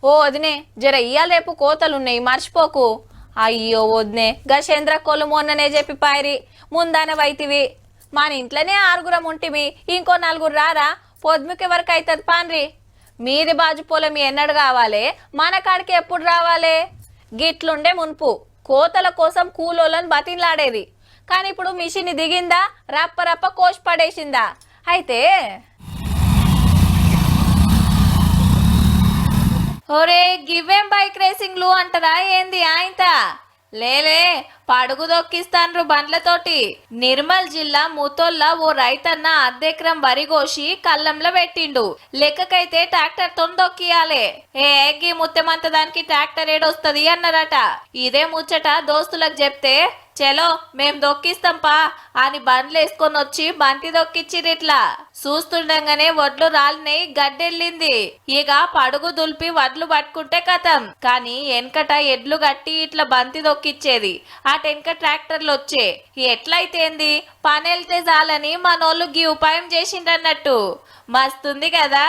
ఓ వదినే, జర ఇయ్యాల రేపు కోతలున్నాయి మర్చిపోకు. అయ్యో వదినే, గశేంద్ర కోలు మొన్ననే చెప్పి పాయిరి ముందాన వైతివి. మన ఇంట్లోనే ఆరుగురం ఉంటిమి, ఇంకో నలుగురు రారా, పొద్దుకి వరకు అవుతుంది పాన్రి. మీది బాజు పొలం ఎన్నడు కావాలి, మన కాడికి ఎప్పుడు రావాలి? గిట్లుండే మున్పు కోతల కోసం కూలోళ్ళని బతిన్లాడేది. కానీ ఇప్పుడు మిషన్ దిగిందా, రప్ప రప్ప కోసి పడేసిందా. అయితే ఒరే గివ్వేం బైక్ రేసింగ్లు అంటారా ఏంది ఆయంత? లేలే, పడుగు దొక్కిస్తాన్రు బండ్లతోటి. నిర్మల్ జిల్లా ముతోల్లా ఓ రైతన్న అర్ధెకరం వరి కోసి కల్లంలో పెట్టిండు. లెక్కకైతే ట్రాక్టర్ తోని దొక్కియాలే. గీ ముత్తెమంత దానికి ట్రాక్టర్ ఏడొస్తుంది అన్నారట. ఇదే ముచ్చట దోస్తులకు చెప్తే చలో మేం దొక్కిస్తాంపా అని బండ్లు వేసుకొని వచ్చి బంతి దొక్కిచ్చిరిట్లా. చూస్తుండగానే వడ్లు రాలినాయి, గడ్డెళ్ళింది. ఇక పడుగు దులిపి వడ్లు పట్టుకుంటే కథం. కానీ వెనకట ఎడ్లు గట్టి ఇట్లా బంతి దొక్కిచ్చేది, అటెనక ట్రాక్టర్లు వచ్చే. ఎట్లయితేంది, పని వెళ్తే చాలని మనోళ్ళు గీ ఉపాయం చేసిండ్రన్నట్టు. మస్తుంది కదా.